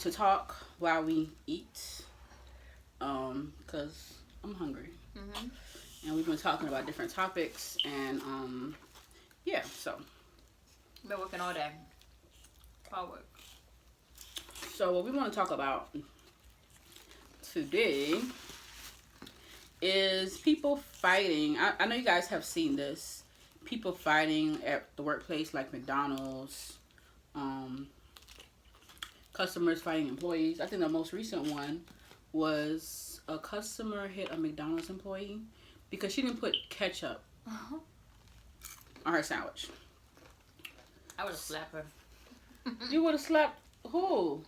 to talk while we eat, because I'm hungry. Mm-hmm. And we've been talking about different topics, and yeah, so. Been working all day. Hard work. So what we want to talk about today is people fighting. I know you guys have seen this. People fighting at the workplace, like McDonald's. Customers fighting employees. I think the most recent one was a customer hit a McDonald's employee because she didn't put ketchup on her sandwich. I would have slapped her. You would have slapped who?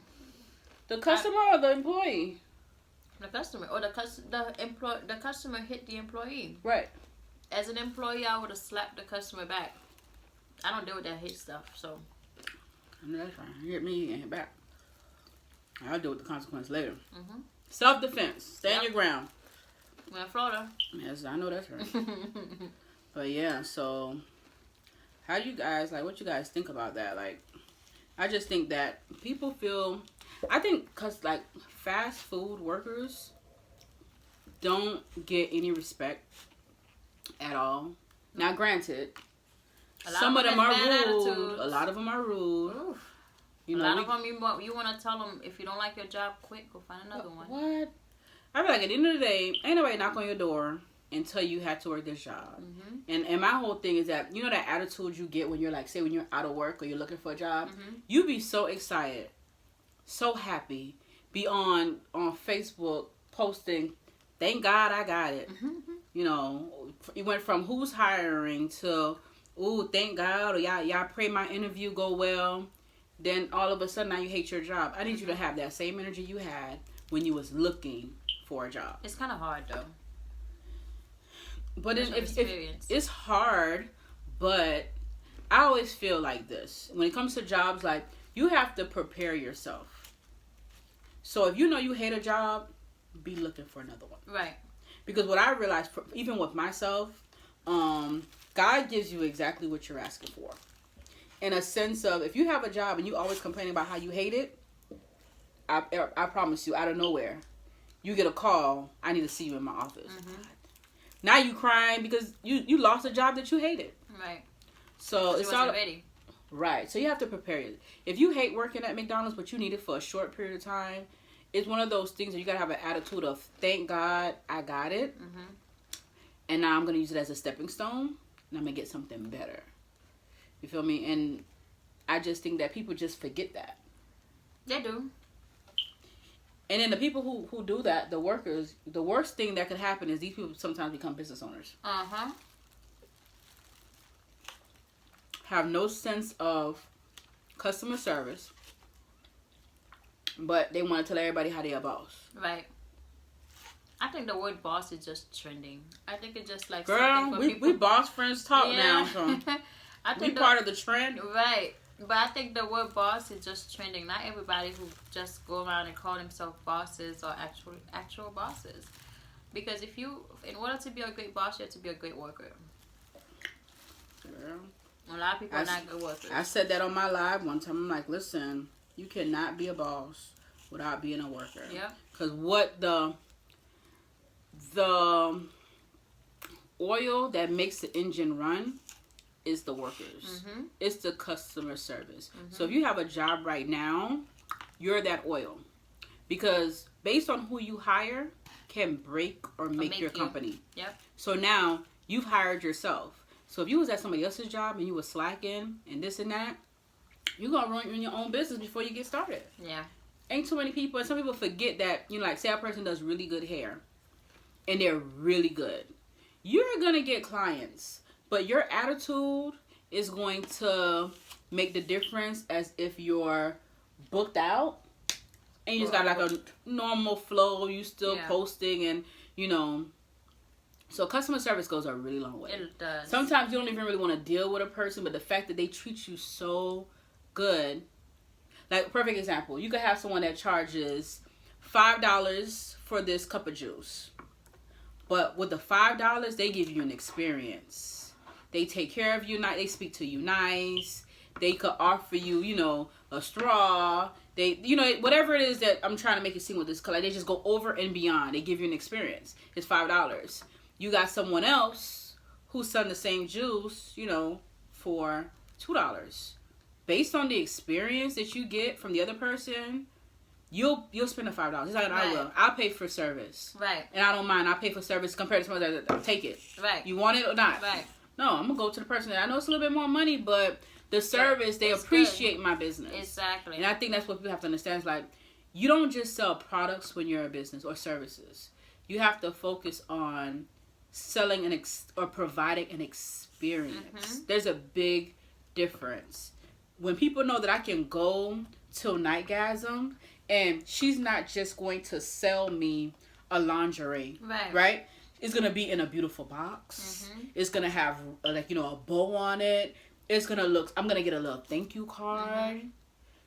The customer or the employee? The customer, or the customer hit the employee. Right. As an employee, I would have slapped the customer back. I don't deal with that hate stuff, so. That's fine. You hit me, you can hit back. I'll deal with the consequence later. Mm-hmm. Self-defense. Stand your ground. We're in Florida. Yes, I know that's right. But yeah, so how do you guys, like, what you guys think about that? Like, I just think that people feel, I think because, like, fast food workers don't get any respect at all. Now, granted, some of them are rude. A lot of them are rude. Oof. You know, a lot of them, you want to tell them, if you don't like your job, quit, go find another one. What? I be like, at the end of the day, ain't nobody knock on your door and tell you have to work this job. Mm-hmm. And my whole thing is that, you know, that attitude you get when you're like, say when you're out of work or you're looking for a job, you be so excited, so happy, be on Facebook posting, thank God I got it. You know, it went from who's hiring to, ooh, thank God, or y'all pray my interview go well. Then all of a sudden now you hate your job. I need you to have that same energy you had when you was looking for a job. It's kind of hard though. But it's hard, but I always feel like this. When it comes to jobs, like, you have to prepare yourself. So if you know you hate a job, be looking for another one. Right. Because what I realized, even with myself, God gives you exactly what you're asking for. In a sense of, if you have a job and you always complaining about how you hate it, I promise you, out of nowhere, you get a call, I need to see you in my office. Now you crying because you lost a job that you hated. Right. So it's all ready. Right. So you have to prepare you. If you hate working at McDonald's, but you need it for a short period of time, it's one of those things that you gotta have an attitude of, thank God I got it, and now I'm gonna use it as a stepping stone, and I'm gonna get something better. You feel me? And I just think that people just forget that. They do. And then the people who do that, the workers, the worst thing that could happen is these people sometimes become business owners. Have no sense of customer service, but they want to tell everybody how they are boss. Right. I think the word boss is just trending. I think it's just like, girl, we boss friends talk now. So I think we part of the trend. Right. But I think the word boss is just trending. Not everybody who just go around and call themselves bosses or actual bosses. Because in order to be a great boss, you have to be a great worker. Girl. A lot of people are not good workers. I said that on my live one time. I'm like, listen, you cannot be a boss without being a worker. Yeah. Because what the oil that makes the engine run is the workers. It's the customer service. So if you have a job right now, you're that oil. Because based on who you hire can break or make your company. Yep. So now you've hired yourself. So if you was at somebody else's job and you was slacking and this and that, you're going to run your own business before you get started. Yeah. Ain't too many people, and some people forget that, you know, like, say a person does really good hair and they're really good. You're going to get clients. But your attitude is going to make the difference as if you're booked out and you just got like a normal flow. You still posting and, you know. So customer service goes a really long way. It does. Sometimes you don't even really want to deal with a person, but the fact that they treat you so good. Like, perfect example. You could have someone that charges $5 for this cup of juice. But with the $5, they give you an experience. They take care of you. They speak to you nice. They could offer you, you know, a straw. They, you know, whatever it is that I'm trying to make it seem with this color, they just go over and beyond. They give you an experience. It's $5. You got someone else who's selling the same juice, you know, for $2. Based on the experience that you get from the other person, you'll spend the $5. It's like I will. I'll pay for service. Right. And I don't mind. I'll pay for service compared to someone that I'll take it. Right. You want it or not? Right. No, I'm gonna go to the person that I know it's a little bit more money, but the service, they appreciate my business. Exactly. And I think that's what people have to understand. It's like, you don't just sell products when you're a business or services. You have to focus on selling or providing an experience. There's a big difference. When people know that I can go till Nightgasm and she's not just going to sell me a lingerie, right? It's going to be in a beautiful box. It's going to have, like, you know, a bow on it. It's going to look, I'm going to get a little thank you card.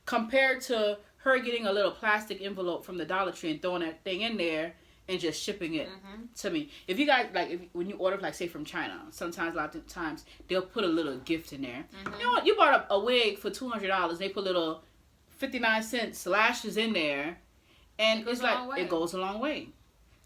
Compared to her getting a little plastic envelope from the Dollar Tree and throwing that thing in there and just shipping it to me. If you guys, like, when you order, like, say, from China, sometimes, a lot of times, they'll put a little gift in there. You know what? You bought a wig for $200. They put little 59-cent lashes in there. And it's like, it goes a long way.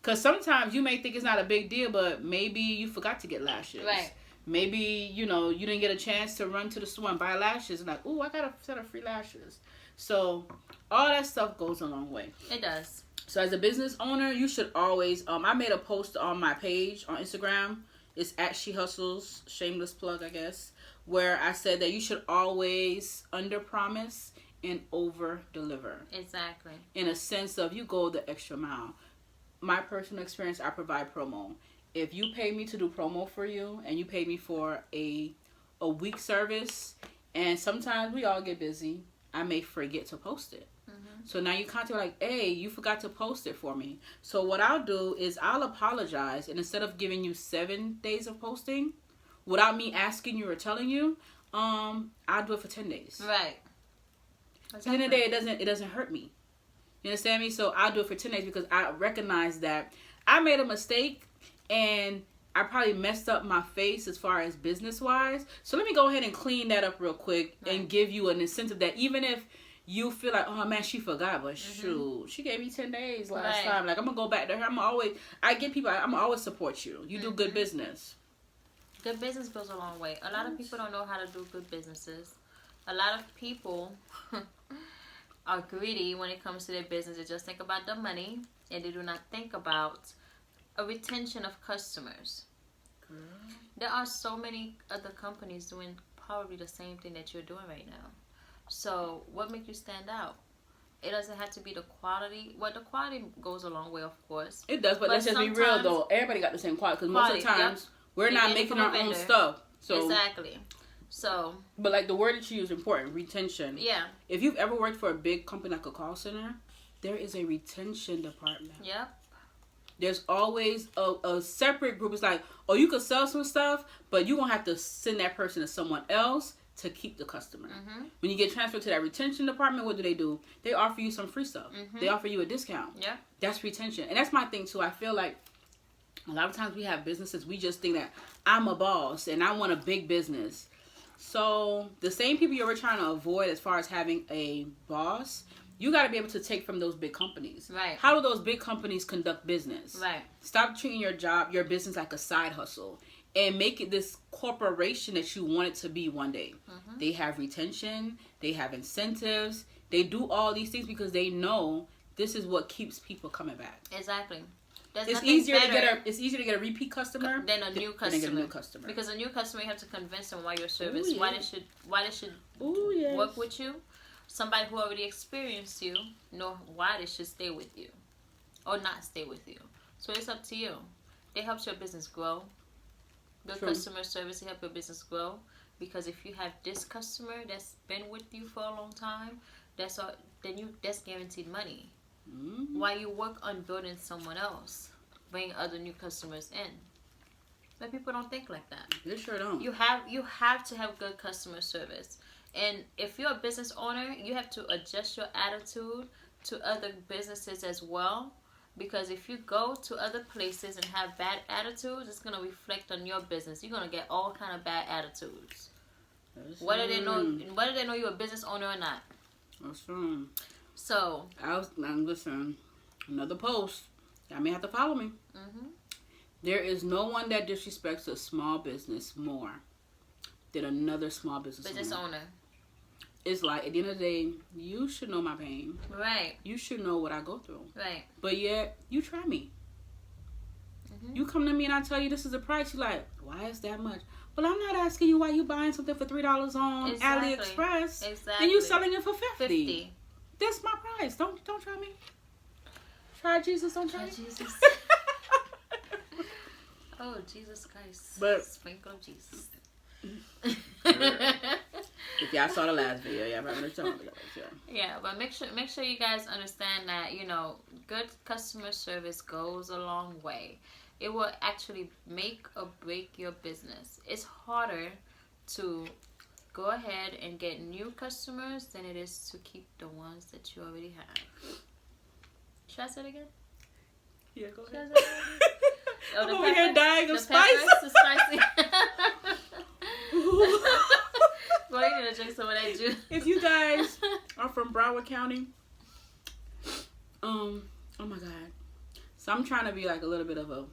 Because sometimes you may think it's not a big deal, but maybe you forgot to get lashes. Right. Maybe, you know, you didn't get a chance to run to the store and buy lashes. And like, ooh, I got a set of free lashes. So, all that stuff goes a long way. It does. So, as a business owner, you should always, I made a post on my page on Instagram. It's @SheHustles, shameless plug, I guess, where I said that you should always under-promise and over-deliver. Exactly. In a sense of, you go the extra mile. My personal experience, I provide promo. If you pay me to do promo for you and you pay me for a week service, and sometimes we all get busy, I may forget to post it. So now you contact like, hey, you forgot to post it for me. So what I'll do is I'll apologize, and instead of giving you 7 days of posting without me asking you or telling you, I'll do it for 10 days. Right. Exactly. At the end of the day, it doesn't hurt me. You understand me? So I'll do it for 10 days because I recognize that I made a mistake and I probably messed up my face as far as business-wise. So let me go ahead and clean that up real quick and give you an incentive that even if you feel like, oh man, she forgot, but shoot, she gave me 10 days last time. Like, I'm going to go back to her. I'm always support you. You do good business. Good business goes a long way. A lot of people don't know how to do good businesses. A lot of people are greedy when it comes to their business. They just think about the money and they do not think about a retention of customers. There are so many other companies doing probably the same thing that you're doing right now. So what makes you stand out? It doesn't have to be the quality. Well, the quality goes a long way, of course. It does, but let's just be real though. Everybody got the same quality because most of the times we're not making our own stuff. So exactly. So, but like the word that you use is important, retention. Yeah. If you've ever worked for a big company like a call center, there is a retention department. Yep. There's always a separate group. It's like, oh, you could sell some stuff, but you're going to have to send that person to someone else to keep the customer. When you get transferred to that retention department, what do? They offer you some free stuff. They offer you a discount. Yeah. That's retention. And that's my thing too. I feel like a lot of times we have businesses, we just think that I'm a boss and I want a big business. So the same people you were trying to avoid as far as having a boss, you got to be able to take from those big companies. Right. How do those big companies conduct business? Right. Stop treating your business like a side hustle and make it this corporation that you want it to be one day. They have retention. They have incentives. They do all these things because they know this is what keeps people coming back. Exactly. It's easier to get a repeat customer than a new customer. Than a new customer. Because a new customer, you have to convince them why your service, why they should work with you. Somebody who already experienced you know why they should stay with you or not stay with you. So it's up to you. It helps your business grow. Good customer service, it helps your business grow. Because if you have this customer that's been with you for a long time, that's guaranteed money. While you work on building someone else, bring other new customers in. But people don't think like that. They sure don't. You have to have good customer service. And if you're a business owner, you have to adjust your attitude to other businesses as well. Because if you go to other places and have bad attitudes, it's going to reflect on your business. You're going to get all kind of bad attitudes. Whether they know you're a business owner or not. That's true. So listen, another post. Y'all may have to follow me. There is no one that disrespects a small business more than another small business owner. It's like, at the end of the day, you should know my pain. Right. You should know what I go through. Right. But yet, you try me. You come to me and I tell you this is the price. You're like, why is that much? Well, I'm not asking you why you buying something for $3 on AliExpress. Exactly. And you selling it for $50. That's my price. Don't try me. Try Jesus. Don't try Jesus. Oh, Jesus Christ. But sprinkle of Jesus. If y'all saw the last video, y'all probably know. Yeah, but make sure you guys understand that, good customer service goes a long way. It will actually make or break your business. It's harder to go ahead and get new customers than it is to keep the ones that you already have. Should I say it again? Yeah, go ahead. Oh, I'm over here dying of spice. The spicy. Well, you need to drink some of that juice. If you guys are from Broward County, oh my God. So I'm trying to be like a little bit of a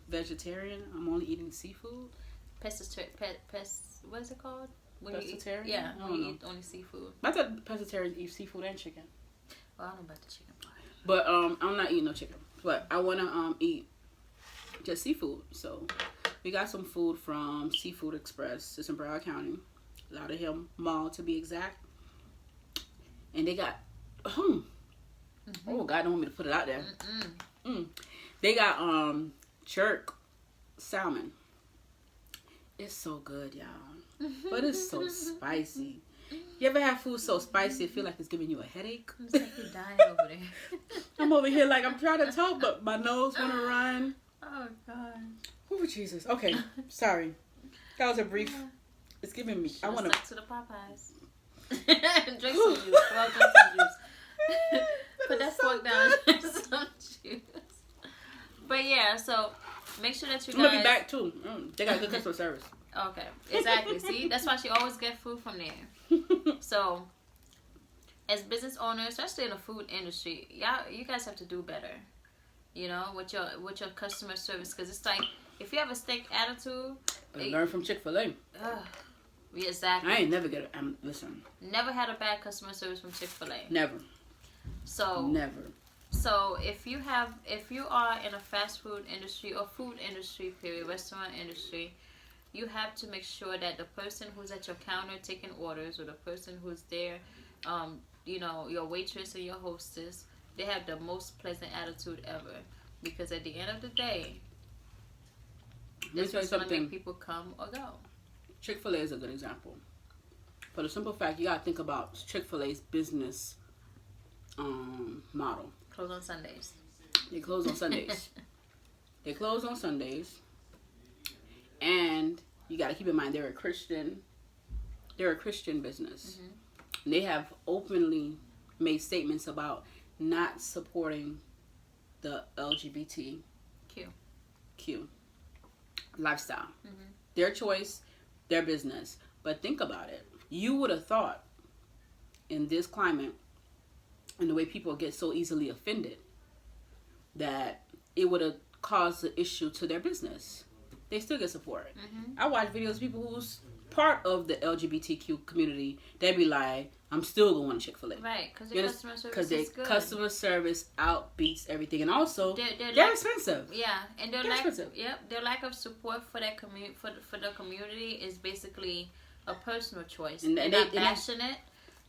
vegetarian. I'm only eating seafood. What is it called? When pescatarian? When you eat only seafood. I thought pescatarians eat seafood and chicken. Well, I don't know about the chicken part. But I'm not eating no chicken. But I want to eat just seafood. So we got some food from Seafood Express. It's in Broward County. Lauderhill Mall to be exact. And they got oh God, don't want me to put it out there. They got jerk salmon. It's so good, y'all. But it's so spicy. You ever have food so spicy it feel like it's giving you a headache? It's like you're dying over there. I'm over here like I'm trying to talk, but my nose want to run. Oh God. Oh Jesus. Okay, sorry. That was a brief. It's giving me. I want to the Popeyes. Drink some juice. Well, drink some juice. Put that fork down. Some juice. But yeah, so make sure that you guys. I'm gonna be back too. They got good customer service. Okay, exactly. See, that's why she always get food from there. So, as business owners, especially in the food industry, you guys have to do better. With your customer service, because it's like if you have a steak attitude, learn from Chick-fil-A. Exactly. I ain't never get it. Listen. Never had a bad customer service from Chick-fil-A. Never. So never. So if you are in a fast food industry or food industry, period, restaurant industry, you have to make sure that the person who's at your counter taking orders, or the person who's there, your waitress or your hostess, they have the most pleasant attitude ever. Because at the end of the day, this is going to make people come or go. Chick-fil-A is a good example. For the simple fact, you got to think about Chick-fil-A's business model. Close on Sundays. They close on Sundays. They close on Sundays. And you got to keep in mind, they're a Christian business. And they have openly made statements about not supporting the LGBTQ lifestyle. Their choice, their business. But think about it. You would have thought in this climate and the way people get so easily offended that it would have caused an issue to their business. They still get support. I watch videos of people who's part of the LGBTQ community. They be like, I'm still going to Chick-fil-A. Right, because their customer service is good. Customer service outbeats everything. And also, they're expensive. Yeah, and their lack of support for that for the community is basically a personal choice. And they're not bashing it.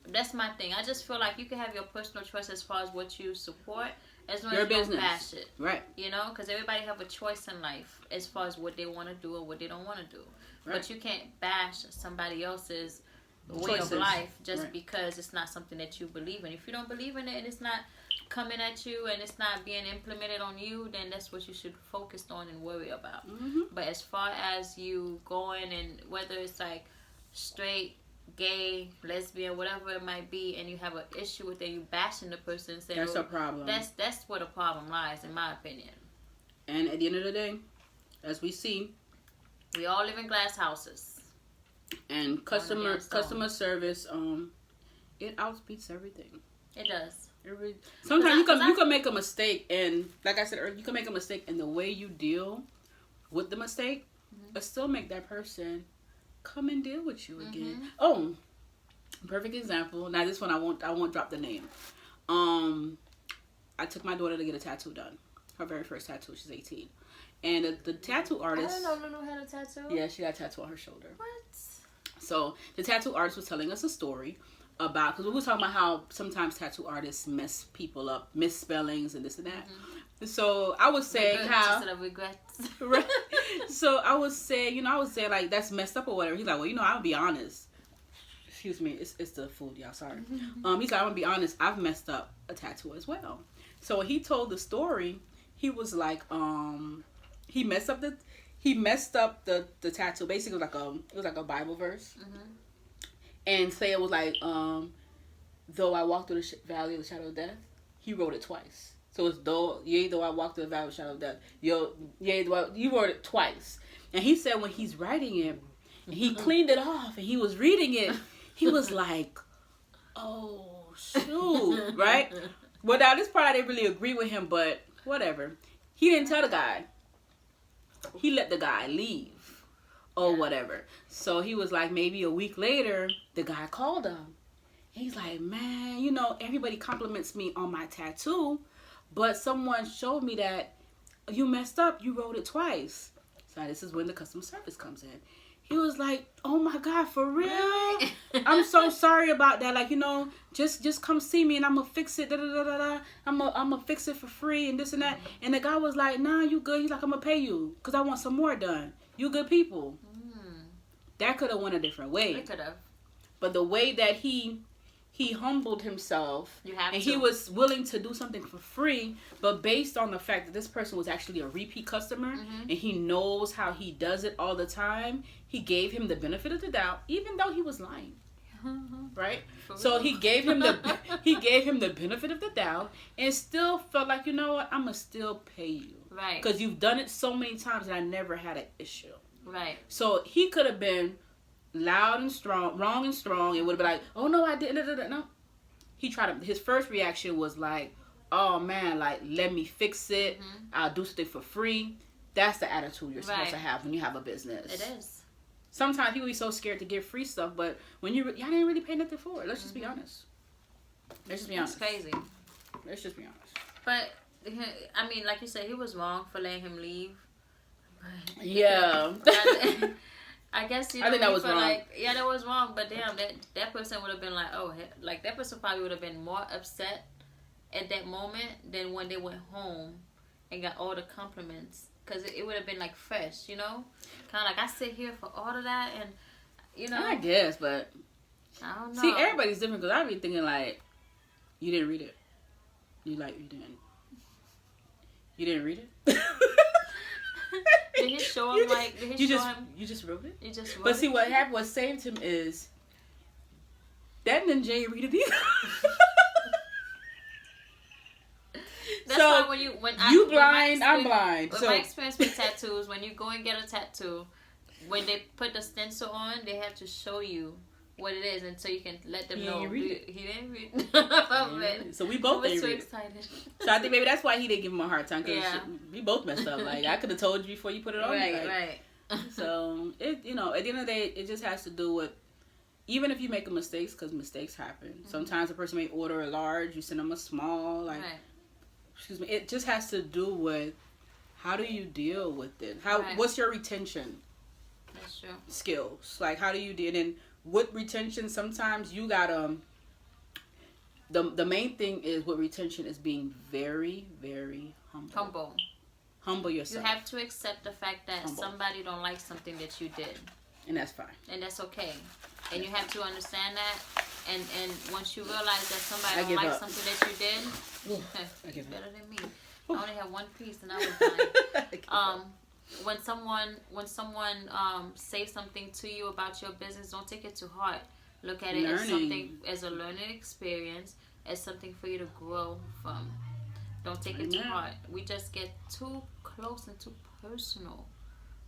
That's my thing. I just feel like you can have your personal choice as far as what you support, as long as you don't bash it. Right. Because everybody have a choice in life as far as what they want to do or what they don't want to do. Right. But you can't bash somebody else's way of life just because it's not something that you believe in. If you don't believe in it and it's not coming at you and it's not being implemented on you, then that's what you should focus on and worry about. But as far as you going, and whether it's like straight, gay, lesbian, whatever it might be, and you have an issue with it, you bashing the person and saying, that's a problem. That's where the problem lies, in my opinion. And at the end of the day, as we see, we all live in glass houses. And customer service, it outbeats everything. It does. Sometimes you can make a mistake, and like I said earlier, you can make a mistake, and the way you deal with the mistake, but still make that person come and deal with you again. Oh, perfect example. Now this one I won't drop the name. I took my daughter to get a tattoo done. Her very first tattoo. She's 18, and the tattoo artist. I didn't know Lulu had a tattoo. Yeah, she got a tattoo on her shoulder. What? So the tattoo artist was telling us a story about, because we were talking about how sometimes tattoo artists mess people up, misspellings and this and that. So I was saying how instead of regrets. Right. So I was saying, like, that's messed up or whatever. He's like, well, I'll be honest. Excuse me, it's the food, y'all. Sorry. He's like, I'm gonna be honest. I've messed up a tattoo as well. So when he told the story, he was like, he messed up the tattoo. Basically, it was like a Bible verse, and say it was like, though I walk through the valley of the shadow of death, he wrote it twice. So it's though I walk through the valley of the shadow of death, you wrote it twice. And he said when he's writing it, and he cleaned it off, and he was reading it, he was like, oh shoot, right? Well, now this part I didn't really agree with him, but whatever. He didn't tell the guy. He let the guy leave or whatever. So he was like, maybe a week later, the guy called him. He's like, man, everybody compliments me on my tattoo, but someone showed me that you messed up. You wrote it twice. So this is when the customer service comes in. He was like, oh my God, for real? Really? I'm so sorry about that. Like, just come see me and I'm going to fix it. I'm going to fix it for free and this and that. And the guy was like, nah, you good. He's like, I'm going to pay you because I want some more done. You good people. That could have went a different way. It could have. But the way that he humbled himself, he was willing to do something for free, but based on the fact that this person was actually a repeat customer and he knows how he does it all the time, he gave him the benefit of the doubt, even though he was lying. Right? So he gave him the benefit of the doubt and still felt like, you know what, I'm gonna still pay you. Right. Because you've done it so many times and I never had an issue. Right. So he could have been loud and strong, wrong and strong, and would have been like, oh no, I didn't. No. He tried to, his first reaction was like, oh man, like, let me fix it. I'll do something for free. That's the attitude you're supposed to have when you have a business. It is. Sometimes people be so scared to give free stuff, but when y'all didn't really pay nothing for it. Let's just be honest. Let's just be honest. That's crazy. Let's just be honest. But, I mean, like you said, he was wrong for letting him leave. Yeah. I guess I think that was wrong. That was wrong. But damn, that person would have been like, oh, like that person probably would have been more upset at that moment than when they went home and got all the compliments, because it would have been like fresh, kind of like I sit here for all of that, and I guess, but I don't know. See, everybody's different, because I be thinking like, you didn't read it. You didn't read it. Did he show him You just wrote it? You just wrote But see, it? what happened, what saved him is that ninja ain't read it either. That's why I'm blind. With my experience with tattoos, when you go and get a tattoo, when they put the stencil on, they have to show you what it is, and so you can let them know. He didn't read it. So we both didn't read excited. It. So I think maybe that's why he didn't give him a hard time, because we both messed up. Like, I could have told you before you put it on. Right. So at the end of the day, it just has to do with, even if you make a mistake, because mistakes happen. Sometimes a person may order a large, you send them a small. Like, excuse me. It just has to do with how do you deal with it. What's your retention? That's true. Skills. Like, how do you deal? And with retention, sometimes you gotta. The main thing is with retention is being very, very humble. Humble yourself. You have to accept the fact that somebody don't like something that you did, and that's fine. And that's okay. And you have to understand that. And once you realize that somebody don't like something that you did, it's better than me. I only have one piece and I was fine. When someone says something to you about your business, don't take it to heart. Look at it as something, as a learning experience, as something for you to grow from. Don't take it to heart. We just get too close and too personal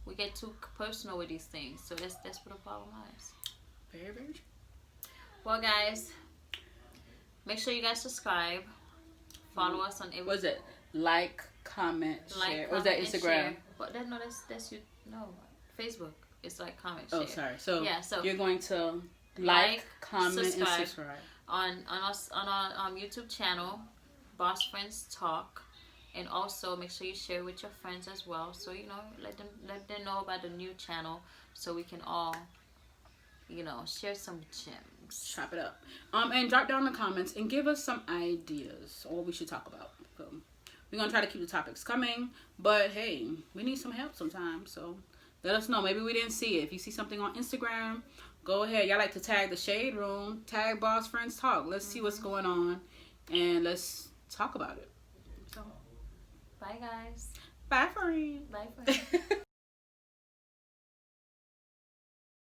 we get too personal with these things. So that's what the problem is. Very, very true. Well, guys, make sure you guys subscribe. Follow us on every. What is it? Like, comment, share. Or is that Instagram? Share. But that's you. No, Facebook. It's like, comment, share. Oh, sorry. So yeah, so you're going to like, comment, and subscribe on our YouTube channel, Boss Friends Talk, and also make sure you share with your friends as well. So let them know about the new channel, so we can all share some gems. Chop it up. And drop down in the comments and give us some ideas on what we should talk about. So we're gonna try to keep the topics coming, but hey, we need some help sometimes. So let us know. Maybe we didn't see it. If you see something on Instagram, go ahead. Y'all like to tag the Shade Room, tag Boss Friends Talk. Let's see what's going on, and let's talk about it. So, bye, guys. Bye, friend. Bye, friend.